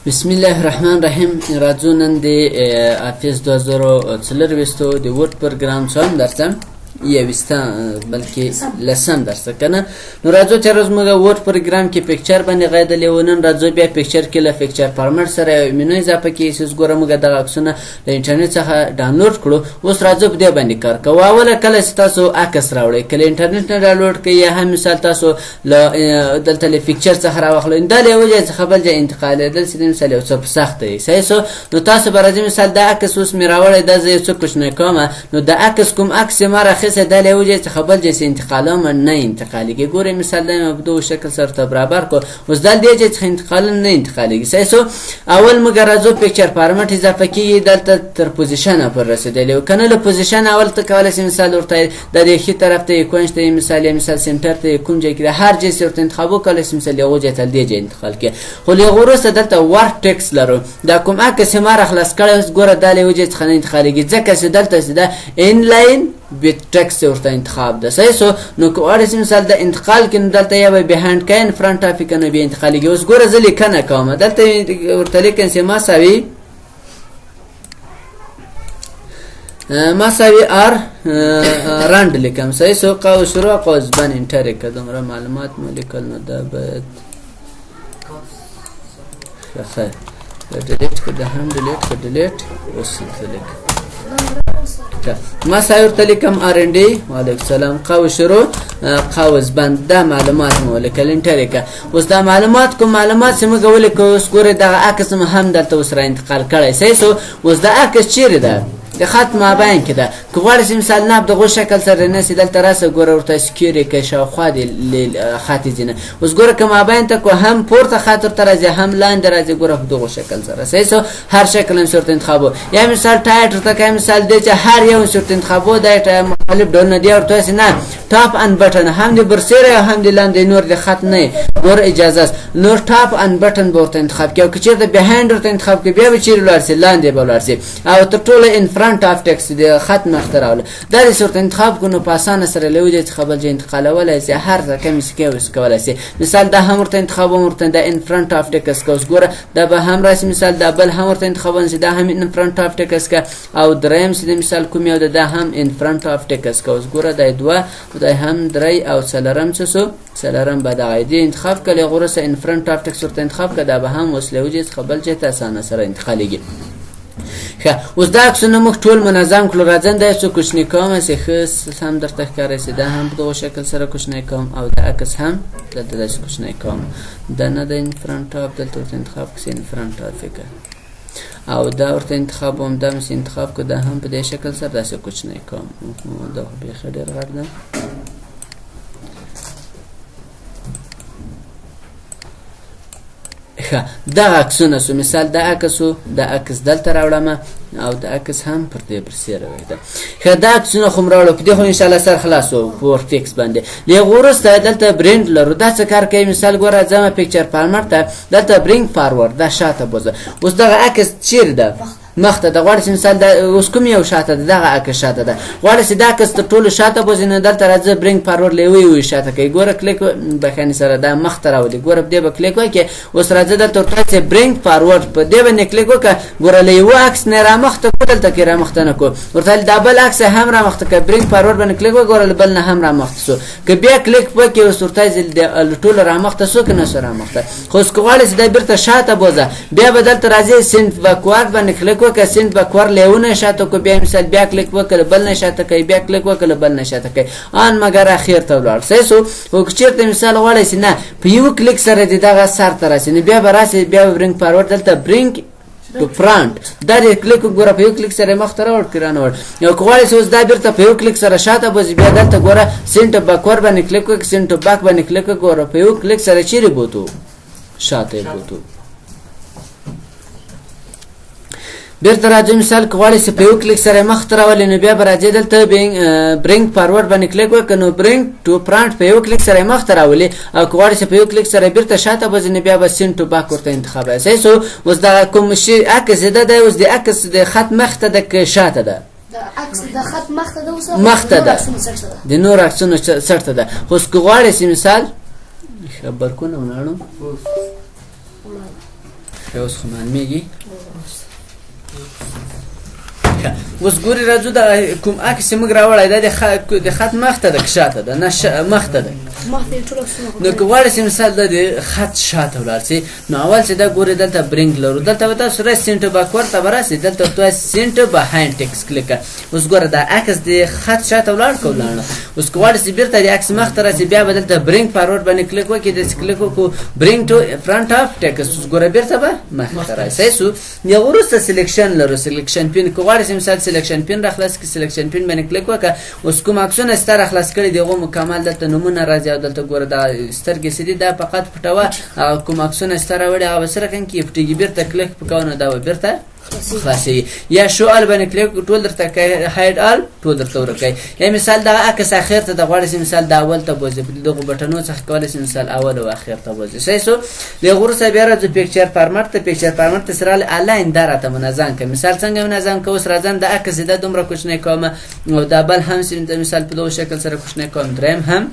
بسم الله الرحمن الرحیم. راځو نن د افیس 2024 د ورډ پروګرام څخه درته یوسته بلکې لسم درس کنه. نو راځو چې روز موږ ورډ پروګرام کې پکچر باندې غیدلې ونن راځو بیا پکچر کې له پکچر فارمټ سره مینو اضافه کې سیس ګوره موږ د عکسونه د انټرنیټ څخه ډاونلوډ کړو. اوس راځو په دې باندې کار کوو. اوله کله چې تاسو عکس راوړئ کله انټرنیټ نه ډاونلوډ کړئ یا هم مثال تاسو له دلته له پکچر څخه راوخلئ دا له وجه څخه بل ځای انتقال دل سید مثال یو څه سخت دی صحیح. نو تاسو برازي مثال د عکس اوس مې راوړی د زې څه کوښنه کوم. نو د عکس کوم عکس ما راخصه د له وجه څخه بل ځای انتقال نه انتقالېږي. ګوره مثال د مبدو شکل سره برابر کو اوس د دې چې انتقال نه انتقالېږي صحیح. اول موږ راځو پکچر فارمټ اضافه کیږي دلته تر پوزیشن پر رسیدلی کنه له پوزیشن اول ته کولای شي مثال ورته د دې خي طرف ته کوم ته مثال سنټر ته کوم ځای کې هر ځای ورته انتخاب وکړئ مثال یو ځای ته دې انتقال کې خو له غوروسه دلته ورټکس لرو دا کوم عکس ما را خلاص کړی اوس ګوره د له وجه څخه انتقالېږي ځکه چې دلته د ان لاین بیت ټکس ورته انتخاب ده صحیح. نو که اړ مثال د انتقال کې دلته یا بیهاند کین فرنٹ اف کنه به انتقالېږي. اوس ګوره زه لیکنه کوم دلته ورته لیکن چې ما ساوي ار راند لیکم صحیح. سو قوس شروع قوس بن انټر کدم را معلومات مو لیکل نو دا باید خیر ډیلیټ کړه هم ډیلیټ کړه ډیلیټ اوس لیک ما ساوي ورته لیکم ار ان ډي وعلیکم السلام قوس شروع قوس بند دا معلومات مو لیکل انټر کړه. اوس دا معلومات کوم معلومات سم غول کو اوس ګوره دا عکس هم دلته وسره انتقال کړی صحیح. اوس دا عکس چیرې ده د خط مابین کې ده که غواړئ مثال ناب دغه شکل سره نسې دلته راسه ګوره ورته سکیورې که شاوخوا د خط ځینه اوس ګوره که مابین ته کو هم پورته خط ورته راځي هم لاندې راځي ګوره په دغه شکل سره صحیح. هر شکل هم ورته انتخابو یا مثال ټایټ ورته کوي مثال دی چې هر یو ورته انتخابو دا مختلف ډولونه دی ورته نه ټاپ ان بټن هم د برسره هم د لاندې نور د خط نه ګوره اجازه نور ټاپ ان بټن به ورته انتخاب کوي که چیرته بیهاند ورته انتخاب کوي بیا به چیرې ولاړ سي لاندې به ولاړ سي او تر ټولو ان فرنٹ اف ټکس د خط مختراول دا د صورت انتخاب کو په اسانه سره له وجه څخه بل ځای انتقالولای سي هر ځکه مسکه وس کولای سي مثال دا هم ورته انتخاب ورته د ان فرنٹ اف ټکس کوس ګوره دا به هم راسي مثال دا بل هم ورته انتخاب سي دا هم ان فرنٹ اف ټکس کا او دریم سي مثال کوم یو دا هم ان فرنٹ اف ټکس کوس ګوره دا دوه دا هم درې او څلورم څه سلارم بعد عادي انتخاب کله غوړه ان فرنٹ اف ټکس ورته انتخاب کده به هم وسله وجه څخه بل ځای ته اسانه سره انتقالېږي. اوس دا عکسونه موږ ټول منظم کړو راځم دا څه کوښنې کوم چې خاص هم درته ښکاري چې دا هم په دغه شکل سره کوښنې کوم او دا عکس هم دلته داسې کوښنې کوم دا نه د ان فرنٹ اف دلته ورته انتخاب کړئ ان فرنٹ اف فکر او دا ورته انتخاب هم دا مې انتخاب کړ دا هم په دې شکل سره داسې کوښنې کوم دا به ډېر غړ ده. دا عکسونه سو مثال دا عکس دلته راوړم او دا عکس هم پر دې برسره وای دا دا عکسونه خو مراوړو په دې خو ان شاء الله سر خلاصو ورټکس باندې له غورسته دلته برند لرو دا څه کار کوي مثال ګوره ځم پکچر فارمټ ته دلته برینګ فارورډ دا شاته بوزه اوس دا عکس چیر ده مخته د غواړي مثال د اوس کوم یو شاته دغه عکس شاته ده غواړي چې دا عکس ټول شاته بوزینه دلته راځي برینګ فارورډ لوي وي شاته کوي ګوره کلیک بخانه سره دا مخته راوړي ګوره په دې به کلیک وکړي اوس راځي دلته ورته برینګ فارورډ په دې باندې کلیک وکړه ګوره لوي عکس نه را مخته دلته کې را مخته نه کو ورته دبل عکس هم را مخته کوي برینګ فارورډ باندې کلیک وګوره بل نه هم را مخته سو که بیا کلیک وکړي اوس ورته ټول را مخته سو کنه سره مخته خو اس کوړې چې د بیرته شاته بوزه بیا بدلته راځي سنت بکوارد باندې کلیک وکړه سنت بکوار لیونه شاته کو بیا مثال بیا کلیک وکړه بل نه شاته کوي بیا کلیک وکړه بل نه شاته کوي ان مگر اخر ته ولاړ سو او چیرته مثال غواړي چې نه په یو کلیک سره دغه سر تر راسي بیا براسي بیا برینګ فارورډ دلته برینګ تو فرانت دا دې کلیک ګوره په یو کلیک سره مخته راوړ کړه نو یو کوړې اوس دا بیرته په یو کلیک سره شاته بوزي بیا دلته ګوره سنت بکوار باندې کلیک وکړه سنت باک باندې کلیک وګوره په یو کلیک سره چیرې بوتو شاته بوتو بیرته راځي مثال کوړې په یو کلیک سره مخته راولې نو بیا راځي دلته برینګ فارورډ باندې کلیک وکړه نو برینګ تو فرانت په یو کلیک سره مخته راولې او کوړې په یو کلیک سره بیرته شاته بوزي نو بیا بس سنت باک ورته انتخاب اساس اوس دا کوم شي عکس ده اوس د عکس د خط مخته د شاته ده عکس د خط مخته ده اوس مخته ده د نور عکسونه سرته ده خو کوړې مثال خبر کو نه وناړو ښه اوس خو معلومیږي. اوس ګورې راځو د کوم عکس چې موږ راوړی دا د خط مخ ته ده که شاته ده؟ نه مخ ته ده. نو که غواړئ چې مثال دا د خط شاته ولاړ شي نو اول چې دا ګورې دلته برینګ لرو، دلته به تاسو رایټ سینټر باکورد ته به راسئ، دلته ورته سینټر بهایند ټکس کلیک کړه. اوس ګوره دا عکس د خط شاته ولاړ که ولاړ نه. اوس که غواړئ چې بېرته د عکس مخ ته راسئ بیا به دلته برینګ فارورډ باندې کلیک وکړئ، داسې کلیک وکړو برینګ ټو فرنټ اف ټکس. اوس ګوره بېرته به مخ ته راسئ. سو یا وروسته سلیکشن لرو، سلیکشن پین که غواړئ چې مثال سلیکشن پین راخلاص کړئ، سلیکشن پین باندې کلیک وکړه. اوس کوم عکسونه ستا راخلاص کړي دي هغو مکمل دلته نومونه راځي او دلته ګوره دا سترګې چې دي دا فقط پټوه، او کوم عکسونه ستا راوړي هغه به څه رقم کړي پټېږي، بېرته کلیک وکړه نو دا به بېرته خلاصوي. یا شو آل باندې کلیک ټول درته کوي، هاید آل ټول درته ورکوي. یا مثال دغه عکس اخر ته د غواړئ چې مثال د اول ته بوځي، دغو بټنو څخه کولی شي مثال اول او اخر ته بوځي. صحیح شو. د هغه وروسته بیا راځو پیکچر فارمټ ته. پیکچر فارمټ ته چې راغلی الاین دا راته منظم کړه. مثال څنګه منظم کړه؟ اوس راځم د عکس دا دومره کوچنی کوم او دا بل هم مثال په دغه شکل سره کوچنی کوم، دریم هم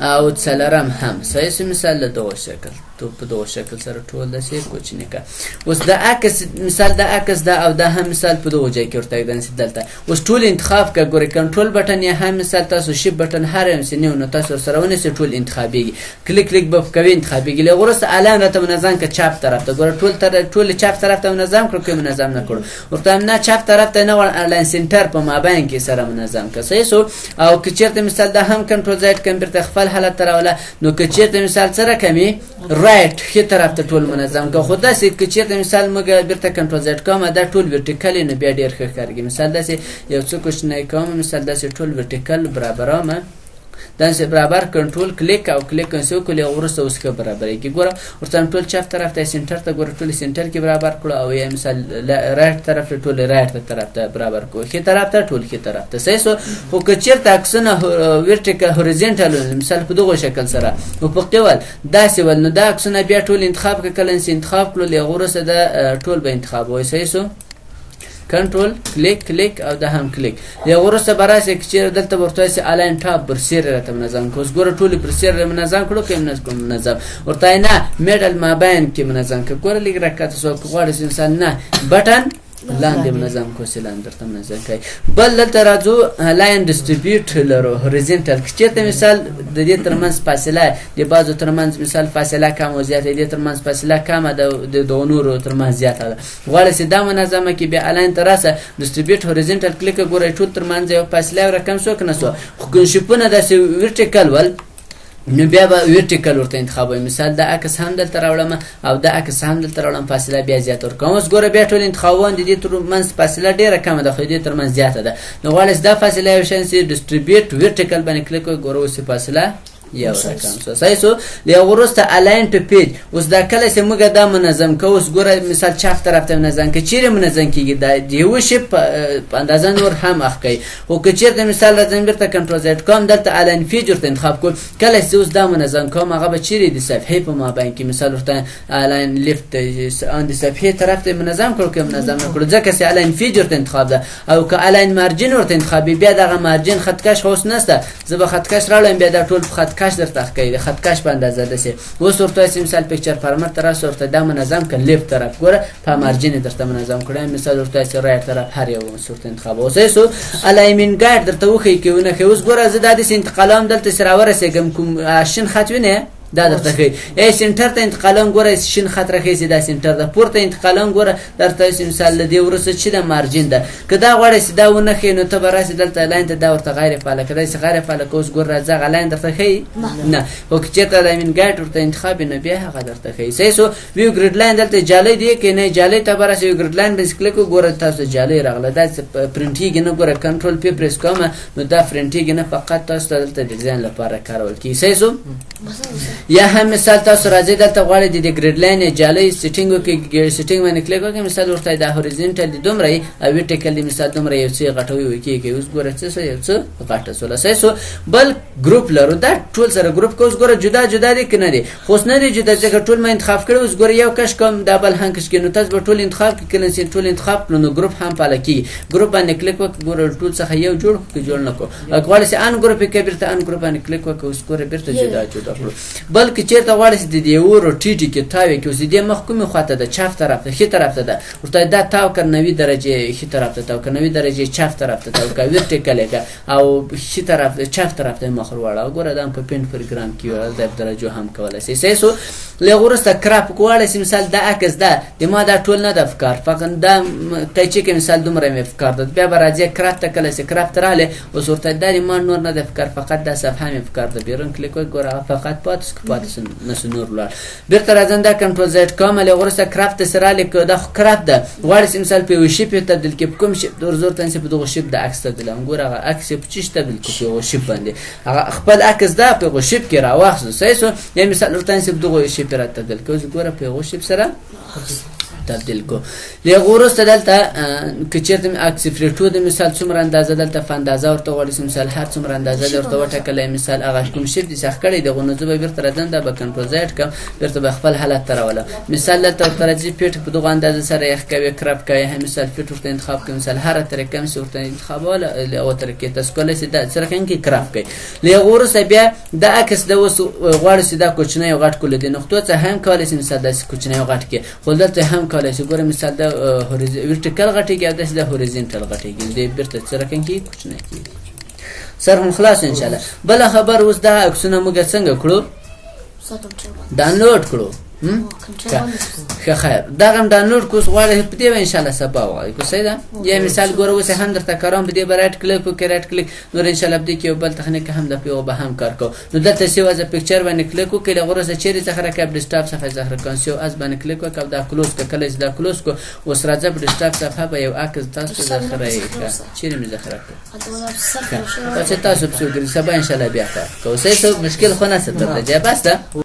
او څلورم هم. صحیح شو. مثال د دغه شکل تو په دغه شکل سره ټول داسې کوچنی کړه. اوس د عکس مثال د عکس دا او دا هم مثال په دغه ځای کې ورته ایږدئ دلته. اوس ټول انتخاب کړه، ګورئ کنټرول بټن یا هم مثال تاسو شیپ بټن هر یو چې نیو نو تاسو ورسره ونیسئ ټول انتخابېږي، کلیک کلیک به کوي انتخابېږي. له هغه وروسته الاین راته منظم کړه چپ طرف ته، ګوره ټول چپ طرف ته منظم کړو که منظم نه کړو؟ ورته نه چپ طرف ته نه غواړم، الاین سینټر په مابین کې سره منظم کړه. صحیح شو. او که چېرته مثال دا هم کنټرول زاید کړم بېرته خپل حالت ته راوله، نو که چېرته مثال څه رقمي رایټ ښي طرف ته ټول منظم کړه. خو داسې که چېرته مثال موږ بېرته کنټرول زیډ کوم دا ټول ورټیکل نو بیا ډېر ښه ښکارېږي. مثال داسې یو څه کوچنی کوم، مثال داسې ټول ورټیکل برابروم، داسې برابر کنټرول کلیک او کلیک کنسو کلی وروسته اوس ښه برابرېږي. ګوره ورته ټول چپ طرف ته سینټر ته ګوره ټول سینټر کې برابر کړو، او یا مثال رایټ طرف ته ټول رایټ طرف ته برابر کړو، ښي طرف ته ټول ښي طرف ته. صحیح شو. خو که چېرته عکسونه ورټیکل هوریزنټل مثال په دغه شکل سره افقي ول داسې ول نو دا عکسونه بیا ټول انتخاب کړه، کله چې انتخاب کړو له هغه وروسته دا ټول به انتخابوي. صحیح شو. کنټرول کلیک کلیک او دا هم کلیک. یا وروسته به راسئ چې دلته به ورته وایي الاین ټاپ برسیر راته منظم کړو. اوس ګوره ټولې برسیر منظم کړو که منظم؟ ورته وایي نه میډل مابین کې منظم کړه. ګوره لږ راکښته شو. که غواړئ چې انسان نه بټن لاندې منظم کو چې لاندې درته منظم کوي. بل دلته راځو لاین ډسټریبیوټ لرو هوریزنټل. که چېرته مثال د دې ترمنځ فاصله د بعضو ترمنځ مثال فاصله کم او زیاته، د دې ترمنځ فاصله کمه ده، د دغو نورو ترمنځ زیاته ده، غواړئ چې دا منظمه کړي بیا الاین ته راسه ډسټریبیوټ هوریزنټل کلیک ګورئ ټول ترمنځ یو فاصله رقم شو که نه شو. خو کنشپونه داسې ورټیکل ول نو بیا به ورټیکل ورته انتخابوي. مثال دا عکس هم دلته راوړم او دا عکس هم دلته راوړم، فاصله بیا زیاته ورکوم. اوس ګوره بیا ټول انتخابوم، د دې ترمنځ فاصله ډېره کمه ده خو د دې ترمنځ زیاته ده. نو غواړئ چې دا فاصله یو شان شي ډسټریبیوټ ورټیکل باندې کلیک وکړئ، ګوره اوس فاصله یو رقم شو. صحیح شو. له هغه وروسته الاین ټو پیج. اوس دا کله چې موږ دا منظم کوو، اوس ګوره مثال چپ طرف ته منظم کړئ. چیرې منظم کېږي دا د یوه شي په اندازه نور هم اخ کوي. خو که چېرته مثال راځم بېرته کنټرول زیډ کوم دلته الاین پیج ورته انتخاب کړو، کله چې اوس دا منظم کوم هغه به چیرې د صفحې په مابین کې مثال ورته الاین لیفت ان د صفحې طرف ته منظم کړو که منظم نه کړو، ځکه چې الاین پیج ورته انتخاب ده. او که الاین مارجین ورته انتخابي بیا دغه مارجین خطکش خو اوس نشته، زه به خطکش راوړم بیا دا ټول خطکش درته ښکاري خطکش په اندازه داسې. اوس ورته وایي مثال پیکچر فارمټ ته راسه ورته دا منظم کړه لیفت طرف، ګوره په مارجین درته منظم کړی. مثال ورته وایي رایټ طرف هر یو صورت انتخابوه. صحیح شو. الاینمنټ ګایډ درته وښیي که ونه ښیي. اوس ګوره زه دا داسې انتقالوم دلته چې راورسېږم کوم شین خط وینې دا درته ښیي. ای سینټر ته انتقالوم ګوره شین خط راښیي چې دا سینټر ده. پورته انتقالوم ګوره درته وایي مثال له دې وروسته چې د مارجین ده. که دا غواړئ چې دا ونه ښیي نو ته به راسې دلته لاین ته دا ورته غیر فعاله کړی چې غیر فعاله که اوس ګوره راځه هغه لاین درته ښیي نه. خو که چېرته الاینمنټ ګایډ ورته انتخاب نو بیا هغه درته ښیي. صحیح شو. ویو ګریډ لاین دلته جالۍ دی که نه جالۍ ته به راسې ویو ګریډ لاین باندې کلیک وکړو، ګوره تاسو جالۍ راغله دا پرنټېږي نه. ګوره کنټرول پی پرېس کوم نو دا پرنټېږي نه، فقط تاسو ته دلته ډیزاین لپاره کارول کېږي. صحیح شو. یا هم مثال تاسو راځئ دلته غواړئ د دې ګریډ لاین جالۍ سیټینګ وکړئ، سیټینګ باندې کلیک وکړئ، مثال ورته دا هوریزنټل دی دومره یې او ورټیکل دی مثال دومره یو څه غټوي وکړئ. اوس ګوره څه یو څه غټه شوله. صحیح شو. بل ګروپ لرو، دا ټول سره ګروپ که اوس ګوره جدا جدا دی که نه دی؟ خو اوس نه دی جدا ځکه ټول ما انتخاب کړی. اوس ګوره یو کش کوم دا بل هم کش کړي نو تاسو به ټول انتخاب کړئ. کله چې ټول انتخاب کړو نو ګروپ هم فعاله کېږي. ګروپ باندې کلیک وکړئ، ګوره ټول څخه یو جوړ که جوړ نه کړو. غواړئ چې ان ګروپ یې کړئ بېرته ان ګروپ باندې کلیک وکړئ. اوس ګوره بېرته جدا جدا کړو. بلکې چیرته غواړئ چې د دې ورو ټیټي کې تاوې کې اوس د دې مخ کومې خواته ده چپ طرف ته ښي طرف ته ده ورته دا تاو کړه 90 درجې ښي طرف ته تاو کړه 90 درجې چپ طرف ته تاو کړه ورټیکل یې کړه او ښي طرف چپ طرف ته مخ ورواړه ګوره دا هم په پینټ پروګرام کې د درجو هم کولی شئ صحیح شو له وروسته کراپ غواړئ چې مثال دا عکس ده د ما دا ټول نه ده افکار فقط دا قیچي کې مثال دومره مې افکار ده بیا به راځي کراپ ته کله چې کراپ ته راغلی اوس ورته دا د ما نور نه ده افکار فقط دا صفحه مې افکار ده بیرون کلیک وکړئ ګوره هغه فقط پاتې شو که پاتې شو نسو نور ولاړ بېرته راځم دا کنټرول زیډ کوم له وروسته کراپ ته چې راغلی که دا خو کراپ ده غواړئ چې مثال په یو شیپ یې تبدیل کړي په کوم شیپ ورته ورته په دغه شیپ د عکس تبدیلوم ګوره هغه عکس یې په چی تبدیل کړو په یو شیپ باندې هغه خپل عکس ده په یو شیپ کې راواخلو صحیح شو یا مثال ورته په دغه شیپ را تبدیل کړو ګوره په یو شیپ سره تبدیل کو لږ وروسته دلته که چېرته مې اکسفریټو د مثال څومره اندازه دلته په اندازه ورته غواړي چې مثال هر څومره اندازه دې ورته وټاکلی مثال هغه کوم شیپ دې سخت کړی دغه نو زه به بېرته راځم دا به کنټرول زیډ کړم بېرته به خپل حالت ته راولم مثال دلته ورته راځي پیټ په دغه اندازه سره یخ کوي کرپ کوي مثال پیټ ورته انتخاب کوي مثال هره طریقه مې ورته انتخابوله او طریقې تاسو کولی شئ دا څرنګه کې کرپ کوي لږ وروسته بیا دا عکس د اوس غواړو چې دا کوچنی او غټ کړو د نقطو څخه هم کولی شئ مثال داسې کوچنی او غټ کړي خو دلته هم کولی شئ ګوره مثال د ورټیکل غټیږي او داسې د هوریزنټل غټیږي د بیرته څرنګه کې کوچنی کېږي سر هم خلاص ان شاء الله بله خبر اوس دا عکسونه موږ څنګه کړو ډاونلوډ کړو ښه خیر دغه هم ډاونلوډ کړو اوس غواړئ په دې به انشاءالله سبا ووایو که صحیح ده یا مثال ګوره اوس هم درته کاروم په دې به رایټ کلیک وکړئ رایټ کلیک نور انشاءالله په دې کې یو بل تخنیک هم ده په یو به هم کار کوو نو دلته سیو از پکچر باندې کلیک وکړئ له وروسته چیرې څخه راکړئ په ډیسکټاپ صفحه څخه راکړئ سیو از باندې کلیک وکړئ او دا کلوز کړئ کله چې دا کلوز کړو اوس راځه په ډیسکټاپ صفحه به یو عکس تاسو ذخیره یې کړه چیرې مې ذخیره کړو چې تاسو پسې وګورئ سبا انشاءالله بیا کار کوو صحیح مشکل خو نشته تر دې بس ده